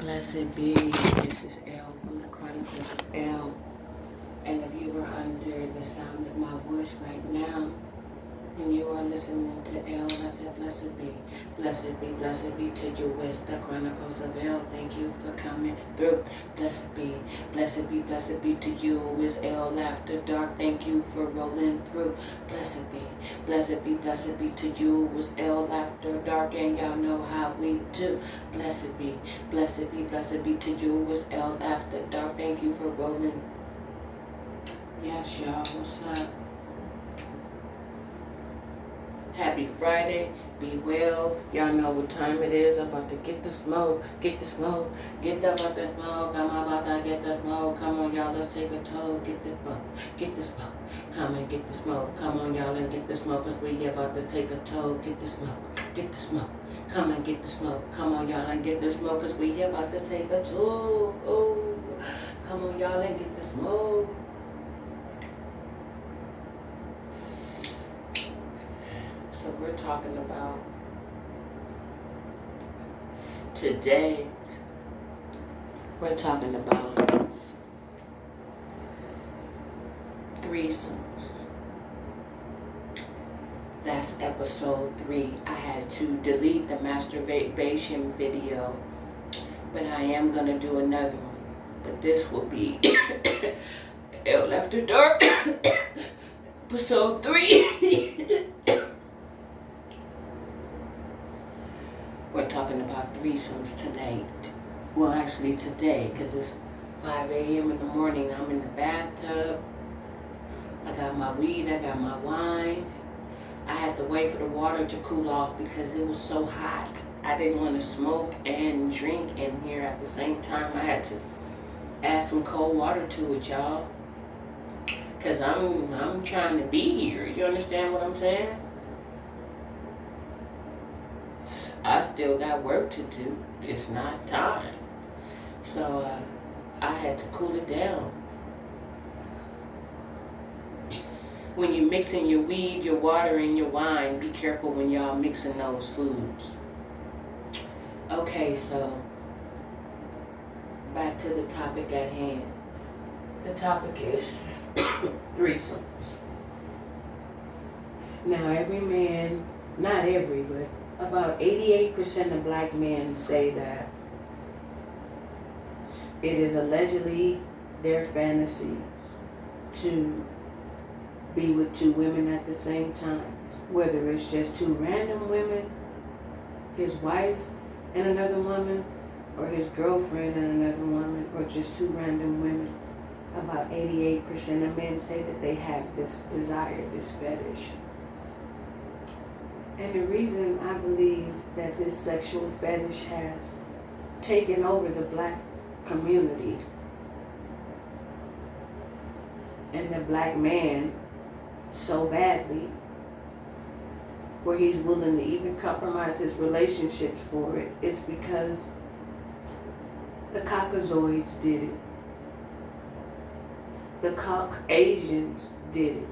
Blessed be, this is L from the Chronicles of L. And if you are under the sound of my voice right now, and you are listening to L, I said, blessed be, blessed be, blessed be to you. It's the Chronicles of L. Thank you for coming through. Blessed be, blessed be, blessed be to you. It's L after dark. Thank you for rolling through. Blessed be, blessed be, blessed be to you. It's L after dark, and y'all know how we do. Blessed be, blessed be, blessed be to you. It's L after dark. Thank you for rolling. Yes, y'all. What's up? Happy Friday, be well. Y'all know what time it is. I'm about to get the smoke, get the smoke, get the fucking smoke. I'm about to get the smoke. Come on, y'all, let's take a toll. Get the smoke, get the smoke. Come and get the smoke. Come on, y'all, and get the smoke, cause we about to take a toll. Get the smoke, get the smoke. Come and get the smoke. Come on, y'all, and get the smoke, cause we about to take a toll. Oh, come on, y'all, and get the smoke. So we're talking about today, we're talking about threesomes. That's episode 3. I had to delete the masturbation video, but I am going to do another one. But this will be L After Dark, episode 3. We're talking about threesomes tonight. Well, actually today, because it's 5 a.m. in the morning. I'm in the bathtub. I got my weed, I got my wine. I had to wait for the water to cool off because it was so hot. I didn't want to smoke and drink in here at the same time. I had to add some cold water to it, y'all. Because I'm trying to be here. You understand what I'm saying? I still got work to do. It's not time. So I had to cool it down. When you're mixing your weed, your water, and your wine, be careful when y'all mixing those foods. Okay, so back to the topic at hand. The topic is threesomes. Now every man, not every, but about 88% of black men say that it is allegedly their fantasy to be with 2 women at the same time. Whether it's just 2 random women, his wife and another woman, or his girlfriend and another woman, or just 2 random women. About 88% of men say that they have this desire, this fetish. And the reason I believe that this sexual fetish has taken over the black community and the black man so badly, where he's willing to even compromise his relationships for it, it's because the Caucasoids did it. The Caucasians did it.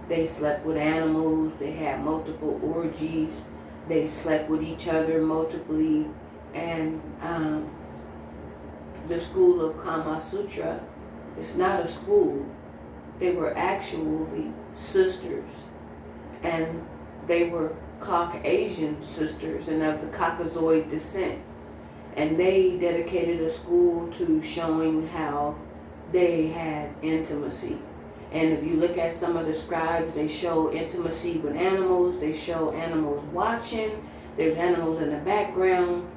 They slept with animals, they had multiple orgies, they slept with each other multiply, and the school of Kama Sutra is not a school. They were actually sisters, and they were Caucasian sisters and of the Caucasoid descent, and they dedicated a school to showing how they had intimacy. And if you look at some of the scribes, they show intimacy with animals. They show animals watching. There's animals in the background.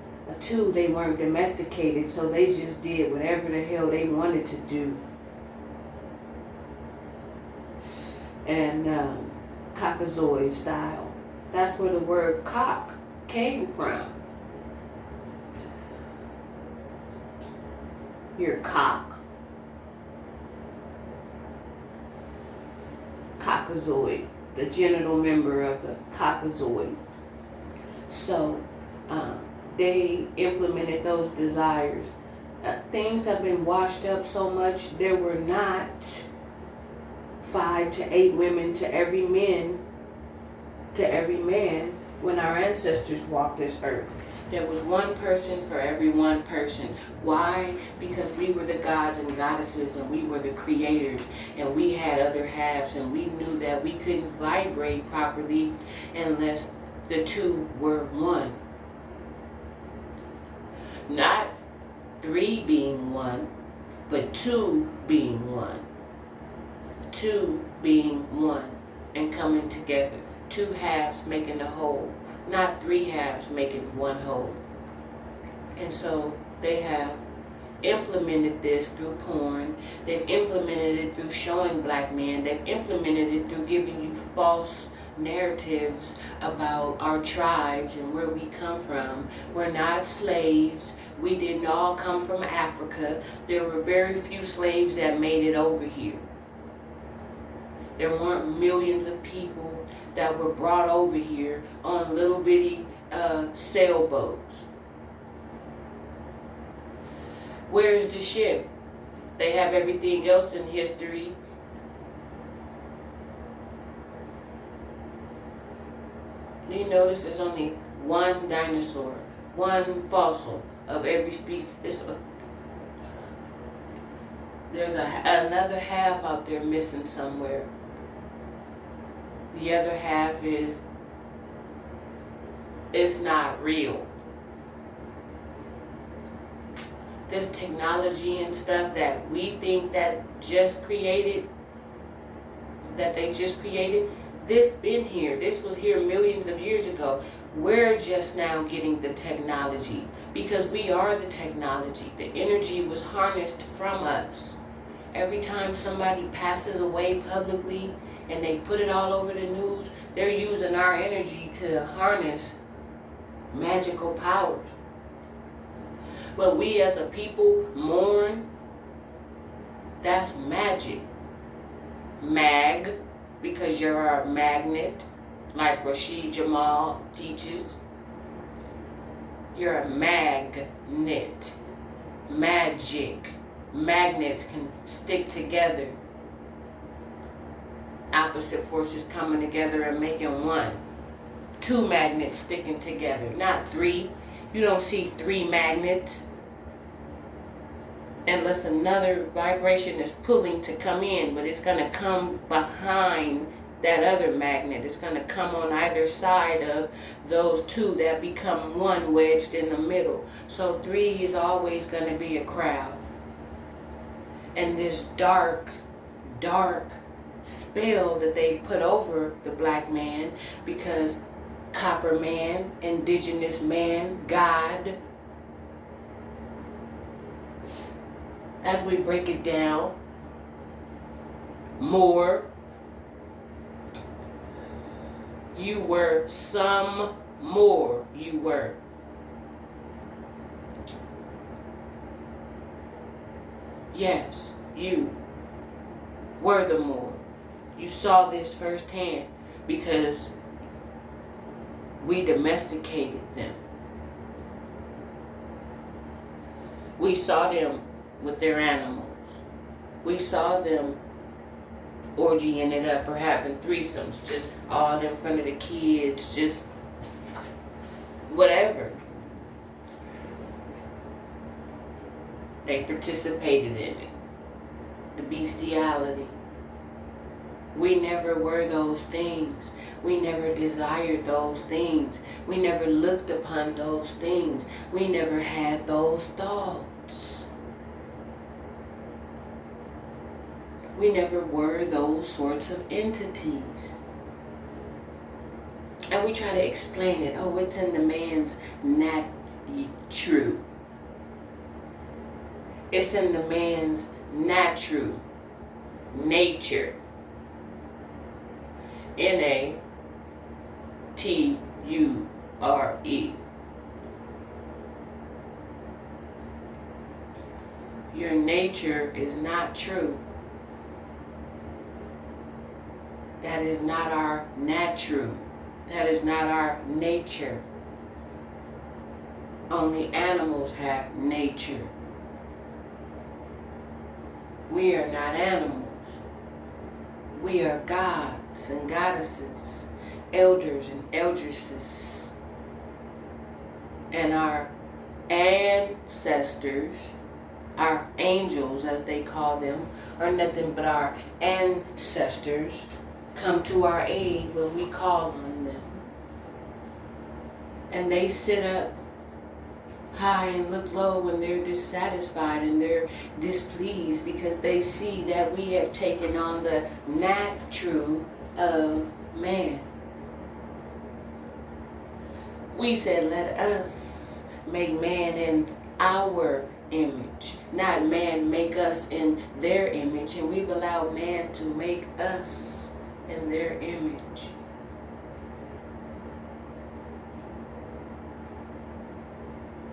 2, they weren't domesticated, so they just did whatever the hell they wanted to do. And Caucasoid style. That's where the word cock came from. Your cock. Caucasoid, the genital member of the Caucasoid. So they implemented those desires. Things have been washed up so much. There were not 5 to 8 women to every man when our ancestors walked this earth. There was one person for every one person. Why? Because we were the gods and goddesses, and we were the creators, and we had other halves, and we knew that we couldn't vibrate properly unless the two were one. Not three being one, but two being one. Two being one and coming together. Two halves making a whole. Not three halves making one whole. And so they have implemented this through porn. They've implemented it through showing black men. They've implemented it through giving you false narratives about our tribes and where we come from. We're not slaves. We didn't all come from Africa. There were very few slaves that made it over here. There weren't millions of people that were brought over here on little bitty sailboats. Where's the ship? They have everything else in history. You notice there's only one dinosaur, one fossil of every species. There's another half out there missing somewhere. The other half is, it's not real. This technology and stuff that we think that they just created, this been here. This was here millions of years ago. We're just now getting the technology because we are the technology. The energy was harnessed from us. Every time somebody passes away publicly and they put it all over the news, they're using our energy to harness magical powers. But we as a people mourn, that's magic. Mag, because you're a magnet, like Rashid Jamal teaches. You're a magnet. Magic. Magnets can stick together. Opposite forces coming together and making one. Two magnets sticking together, not three. You don't see three magnets unless another vibration is pulling to come in, but it's going to come behind that other magnet. It's going to come on either side of those two that become one wedged in the middle. So three is always going to be a crowd. And this dark spell that they put over the black man, because copper man, indigenous man, God, as we break it down more, you were some more, you were. Yes, you were the more. You saw this firsthand because we domesticated them. We saw them with their animals. We saw them orgying it up or having threesomes, just all in front of the kids, just whatever. They participated in it. The bestiality. We never were those things. We never desired those things. We never looked upon those things. We never had those thoughts. We never were those sorts of entities. And we try to explain it. Oh, it's in the man's true. It's in the man's natural nature. Nature. Your nature is not true. That is not our natural. That is not our nature. Only animals have nature. We are not animals. We are gods and goddesses, elders and eldresses. and our ancestors, our angels as they call them, are nothing but our ancestors, come to our aid when we call on them. And they sit up high and look low when they're dissatisfied and they're displeased because they see that we have taken on the natural of man. We said, let us make man in our image, not man make us in their image, and we've allowed man to make us in their image.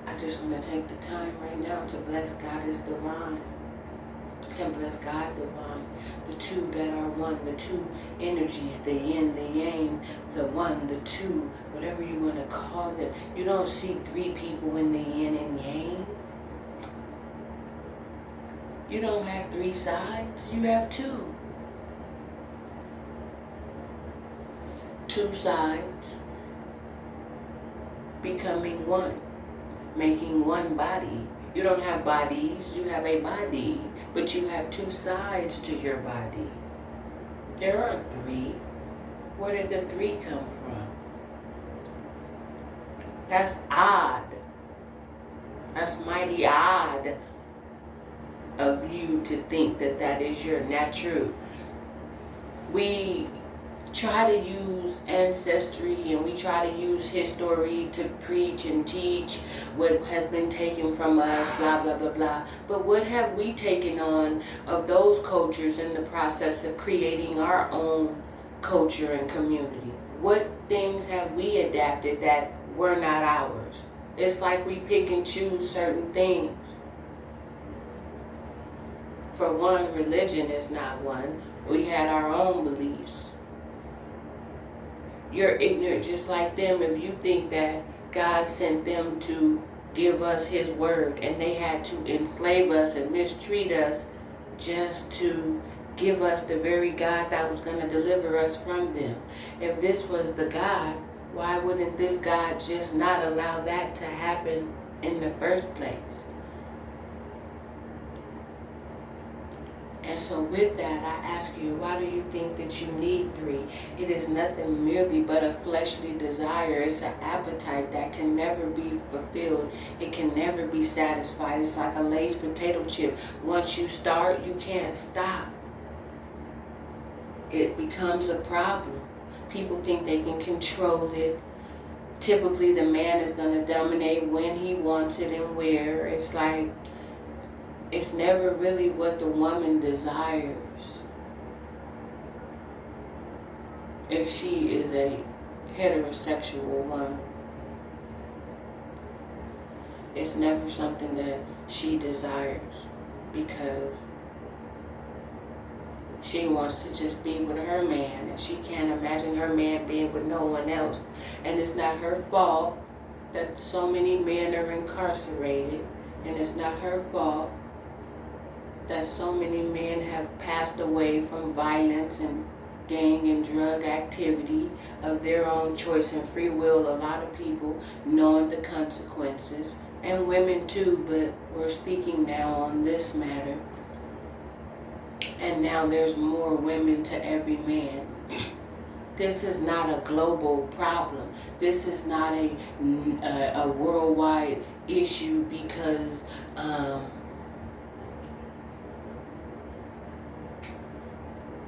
I just want to take the time right now to bless God is divine and bless God divine, the two that are one, the two energies, the yin, the yang, the one, the two, whatever you want to call them. You don't see three people in the yin and yang. You don't have three sides, you have two. Two sides becoming one, making one body. You don't have bodies, you have a body, but you have two sides to your body. There aren't three. Where did the three come from? That's odd. That's mighty odd of you to think that that is your natural. We try to use ancestry and we try to use history to preach and teach what has been taken from us, blah, blah, blah, blah. But what have we taken on of those cultures in the process of creating our own culture and community? What things have we adapted that were not ours? It's like we pick and choose certain things. For one, religion is not one. We had our own beliefs. You're ignorant just like them if you think that God sent them to give us his word and they had to enslave us and mistreat us just to give us the very God that was going to deliver us from them. If this was the God, why wouldn't this God just not allow that to happen in the first place? And so with that, I ask you, why do you think that you need three? It is nothing merely but a fleshly desire. It's an appetite that can never be fulfilled. It can never be satisfied. It's like a Lay's potato chip. Once you start, you can't stop. It becomes a problem. People think they can control it. Typically, the man is going to dominate when he wants it and where. It's like, it's never really what the woman desires. If she is a heterosexual woman, it's never something that she desires because she wants to just be with her man and she can't imagine her man being with no one else. And it's not her fault that so many men are incarcerated, and it's not her fault that so many men have passed away from violence and gang and drug activity of their own choice and free will. A lot of people knowing the consequences, and women too, but we're speaking now on this matter. And now there's more women to every man. This is not a global problem. This is not a worldwide issue because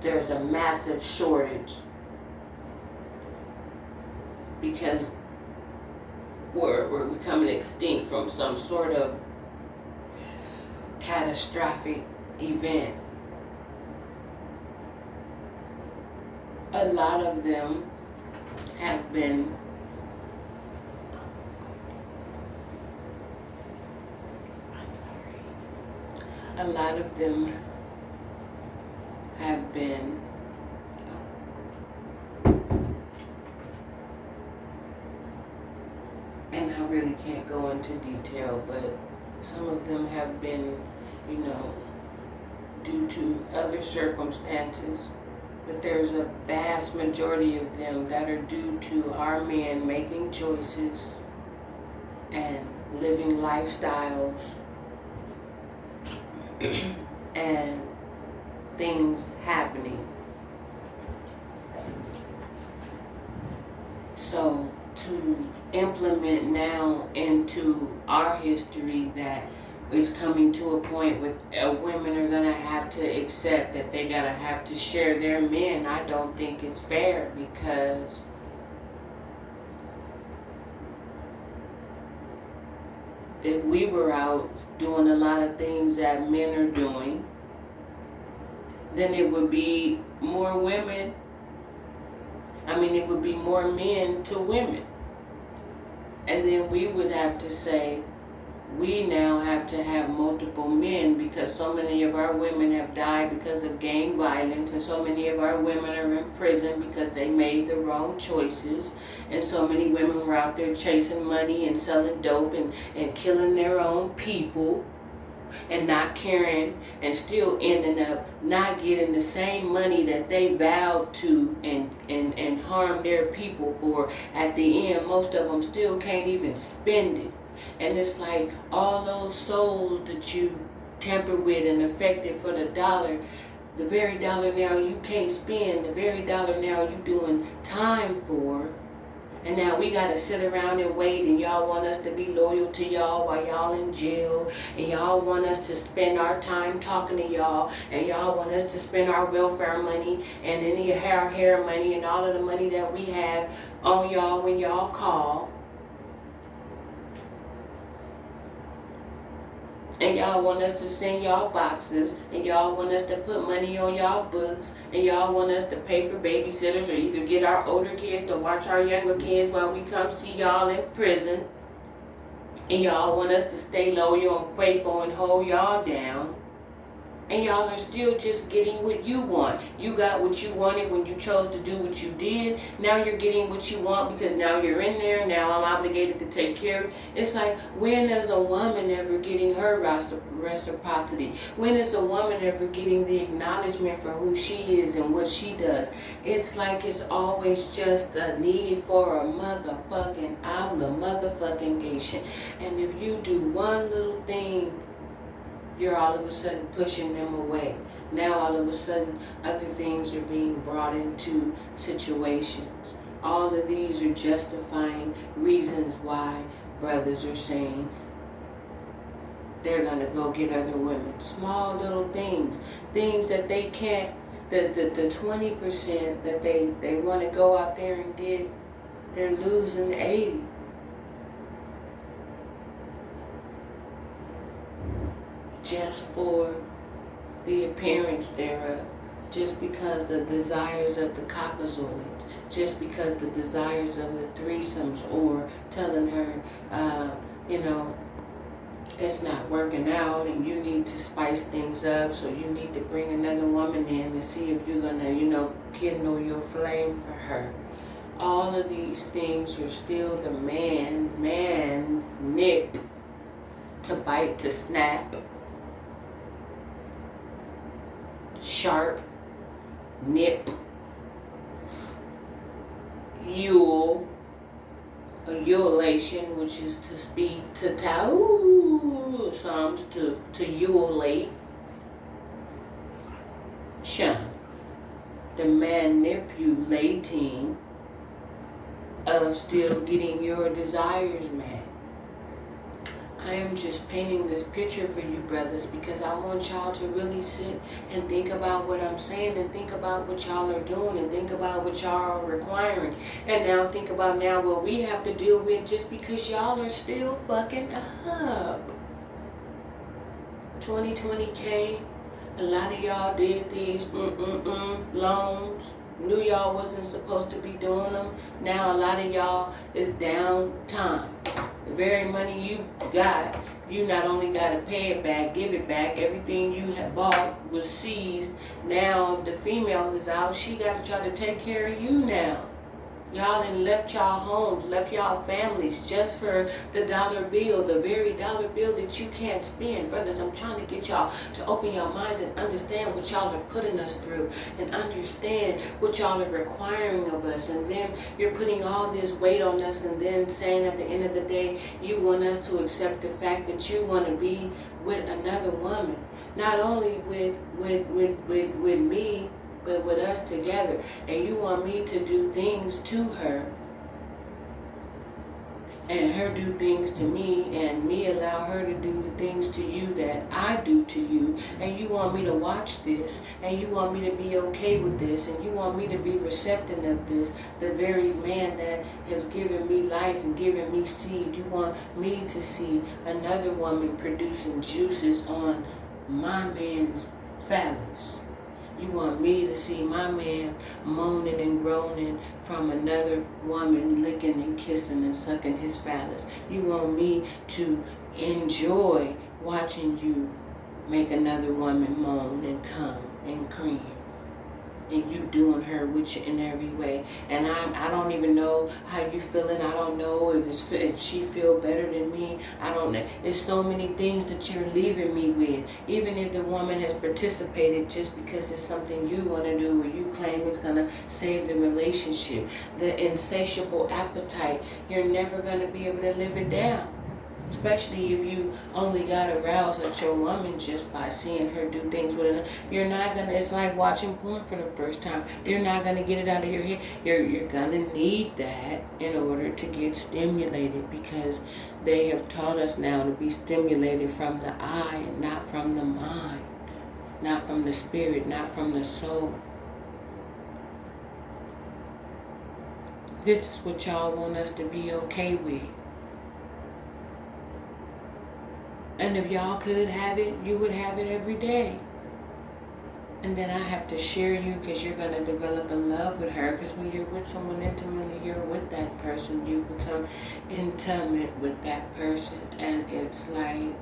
there's a massive shortage because we're becoming extinct from some sort of catastrophic event. A lot of them have been a lot of them have been and I really can't go into detail, but some of them have been, due to other circumstances, but there's a vast majority of them that are due to our men making choices and living lifestyles and things happening. So to implement now into our history that it's coming to a point where women are gonna have to accept that they gotta have to share their men, I don't think it's fair, because if we were out doing a lot of things that men are doing, then it would be more women. It would be more men to women. And then we would have to say, we now have to have multiple men, because so many of our women have died because of gang violence, and so many of our women are in prison because they made the wrong choices, and so many women were out there chasing money and selling dope and killing their own people and not caring, and still ending up not getting the same money that they vowed to and harm their people for. At the end, most of them still can't even spend it. And it's like all those souls that you tampered with and affected for the dollar, the very dollar now you can't spend, the very dollar now you doing time for. And now we got to sit around and wait, and y'all want us to be loyal to y'all while y'all in jail, and y'all want us to spend our time talking to y'all, and y'all want us to spend our welfare money and any hair money and all of the money that we have on y'all when y'all call. And y'all want us to send y'all boxes, and y'all want us to put money on y'all books, and y'all want us to pay for babysitters, or either get our older kids to watch our younger kids while we come see y'all in prison. And y'all want us to stay loyal and faithful and hold y'all down. And y'all are still just getting what you want. You got what you wanted when you chose to do what you did. Now you're getting what you want because now you're in there. Now I'm obligated to take care of it. It's like, when is a woman ever getting her reciprocity? When is a woman ever getting the acknowledgement for who she is and what she does? It's like it's always just a need for a motherfucking obligation. And if you do one little thing, you're all of a sudden pushing them away. Now all of a sudden other things are being brought into situations. All of these are justifying reasons why brothers are saying they're going to go get other women. Small little things. Things that they can't, the 20% that they want to go out there and get, they're losing 80. Just for the appearance thereof, just because the desires of the caucasoids, just because the desires of the threesomes, or telling her, it's not working out and you need to spice things up, so you need to bring another woman in to see if you're gonna, kindle your flame for her. All of these things are still the man nip, to bite, to snap, sharp, nip, yule, a ululation, which is to speak, to tau, Psalms, to ululate, shun, the manipulating of still getting your desires met. I am just painting this picture for you, brothers, because I want y'all to really sit and think about what I'm saying, and think about what y'all are doing, and think about what y'all are requiring. And now think about what we have to deal with just because y'all are still fucking up. 2020 came. A lot of y'all did these loans. Knew y'all wasn't supposed to be doing them. Now a lot of y'all is downtime. The very money you got, you not only got to pay it back, give it back. Everything you had bought was seized. Now the female is out. She got to try to take care of you now. Y'all done left y'all homes, left y'all families just for the dollar bill, the very dollar bill that you can't spend. Brothers, I'm trying to get y'all to open your minds and understand what y'all are putting us through and understand what y'all are requiring of us. And then you're putting all this weight on us and then saying at the end of the day, you want us to accept the fact that you want to be with another woman. Not only with me, but with us together. And you want me to do things to her and her do things to me and me allow her to do the things to you that I do to you. And you want me to watch this and you want me to be okay with this and you want me to be receptive of this. The very man that has given me life and given me seed. You want me to see another woman producing juices on my man's phallus. You want me to see my man moaning and groaning from another woman licking and kissing and sucking his phallus. You want me to enjoy watching you make another woman moan and come and cream. And you doing her with you in every way. And I don't even know how you feeling. I don't know if she feel better than me. I don't know. There's so many things that you're leaving me with. Even if the woman has participated just because it's something you want to do or you claim it's going to save the relationship. The insatiable appetite, you're never going to be able to live it down. Especially if you only got aroused at your woman just by seeing her do things with her. You're not gonna, it's like watching porn for the first time. You're not gonna get it out of your head. You're gonna need that in order to get stimulated, because they have taught us now to be stimulated from the eye and not from the mind. Not from the spirit, not from the soul. This is what y'all want us to be okay with. And if y'all could have it, you would have it every day. And then I have to share you because you're going to develop a love with her. Because when you're with someone intimately, you're with that person. You become intimate with that person. And it's like,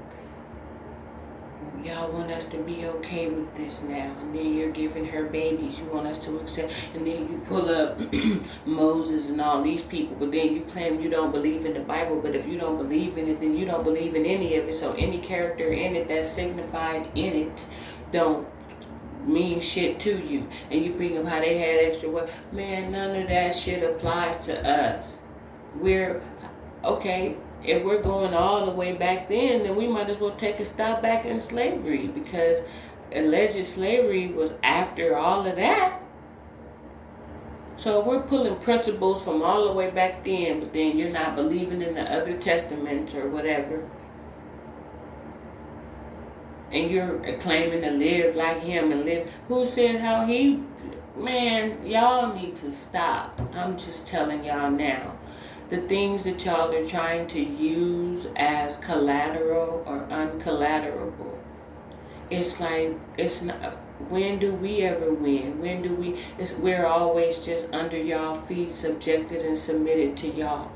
y'all want us to be okay with this now. And then you're giving her babies. You want us to accept. And then you pull up Moses and all these people. But then you claim you don't believe in the Bible. But if you don't believe in it, then you don't believe in any of it. So any character in it that's signified in it don't mean shit to you. And you bring up how they had extra work. Man, none of that shit applies to us. We're, okay, if we're going all the way back then we might as well take a stop back in slavery, because alleged slavery was after all of that. So if we're pulling principles from all the way back then, but then you're not believing in the other testaments or whatever, and you're claiming to live like him and live, who said how he, man, y'all need to stop. I'm just telling y'all now. The things that y'all are trying to use as collateral or uncollaterable. It's like, it's not, when do we ever win? When do we, we're always just under y'all feet, subjected and submitted to y'all.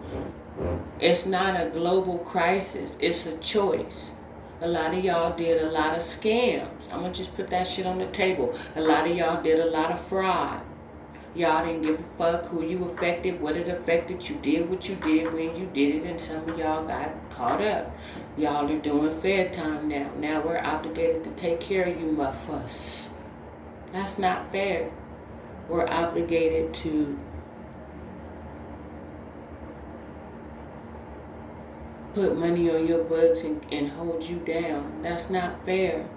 It's not a global crisis, it's a choice. A lot of y'all did a lot of scams. I'm going to just put that shit on the table. A lot of y'all did a lot of fraud. Y'all didn't give a fuck who you affected, what it affected. You did what you did when you did it, and some of y'all got caught up. Y'all are doing fair time now. Now we're obligated to take care of you, muffers. That's not fair. We're obligated to put money on your books and hold you down. That's not fair.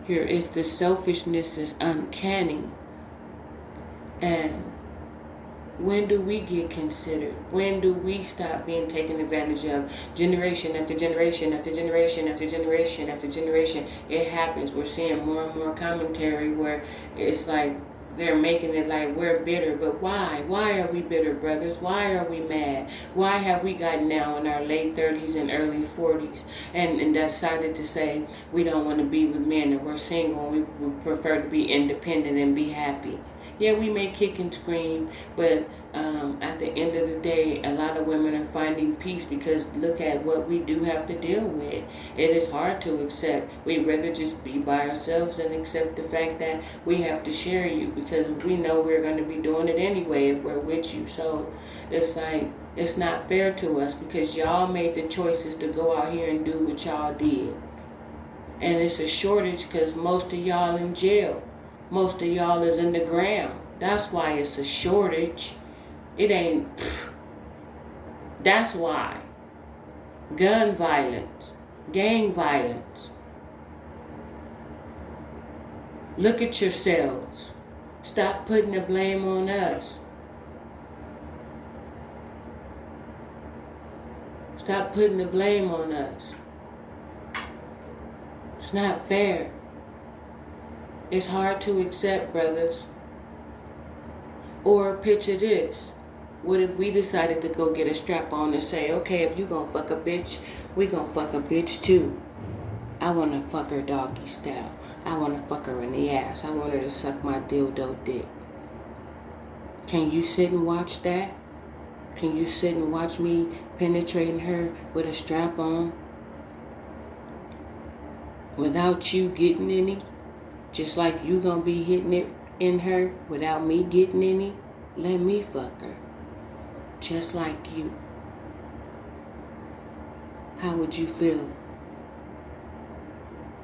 Here is the selfishness is uncanny. And when do we get considered? When do we stop being taken advantage of? Generation after generation after generation after generation after generation. It happens. We're seeing more and more commentary where it's like they're making it like we're bitter. But why? Why are we bitter, brothers? Why are we mad? Why have we gotten now in our late 30s and early 40s and decided to say we don't want to be with men and we're single and we prefer to be independent and be happy? Yeah, we may kick and scream, but at the end of the day, a lot of women are finding peace because look at what we do have to deal with. It is hard to accept. We'd rather just be by ourselves than accept the fact that we have to share you because we know we're going to be doing it anyway if we're with you. So it's like, it's not fair to us because y'all made the choices to go out here and do what y'all did. And it's a shortage because most of y'all in jail. Most of y'all is in the ground. That's why it's a shortage. It ain't. That's why. Gun violence. Gang violence. Look at yourselves. Stop putting the blame on us. Stop putting the blame on us. It's not fair. It's hard to accept, brothers. Or picture this. What if we decided to go get a strap on and say, okay, if you gonna fuck a bitch, we gonna fuck a bitch too. I wanna fuck her doggy style. I wanna fuck her in the ass. I want her to suck my dildo dick. Can you sit and watch that? Can you sit and watch me penetrating her with a strap on? Without you getting any? Just like you gonna be hitting it in her without me getting any? Let me fuck her. Just like you. How would you feel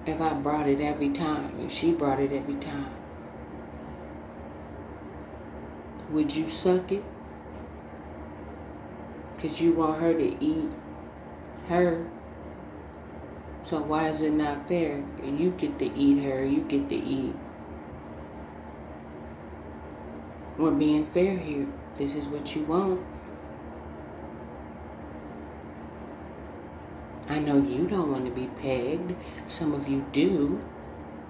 if I brought it every time and she brought it every time? Would you suck it? Because you want her to eat her. So why is it not fair? You get to eat her, you get to eat. We're being fair here. This is what you want. I know you don't want to be pegged. Some of you do.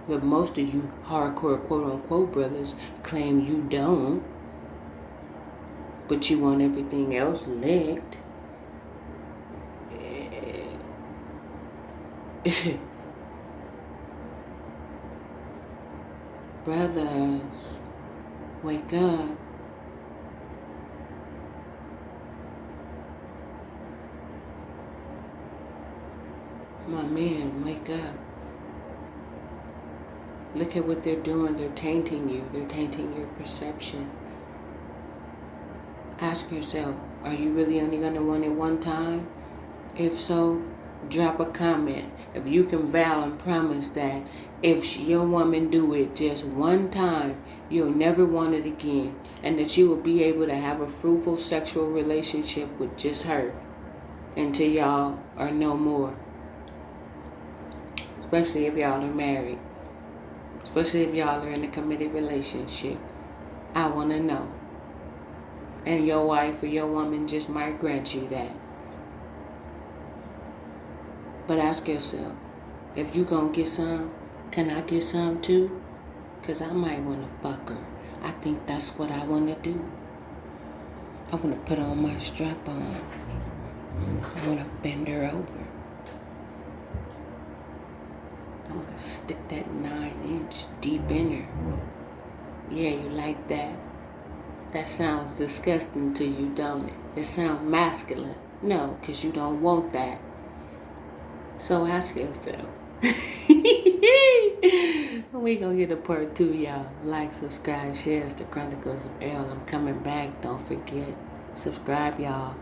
But most of you hardcore quote-unquote brothers claim you don't. But you want everything else licked. Brothers, wake up. My man, wake up. Look at what they're doing. They're tainting you. They're tainting your perception. Ask yourself, are you really only going to want it one time? If so, drop a comment. If you can vow and promise that if your woman do it just one time, you'll never want it again. And that you will be able to have a fruitful sexual relationship with just her until y'all are no more. Especially if y'all are married. Especially if y'all are in a committed relationship. I want to know. And your wife or your woman just might grant you that. But ask yourself, if you gonna get some, can I get some too? Because I might want to fuck her. I think that's what I want to do. I want to put on my strap on. I want to bend her over. I want to stick that 9-inch deep in her. Yeah, you like that? That sounds disgusting to you, don't it? It sounds masculine. No, because you don't want that. So ask yourself. We gonna get a part 2, y'all. Like, subscribe, share. It's the Chronicles of L. I'm coming back. Don't forget. Subscribe, y'all.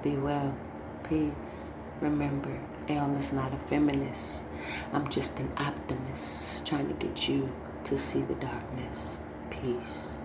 Be well. Peace. Remember, L is not a feminist. I'm just an optimist trying to get you to see the darkness. Peace.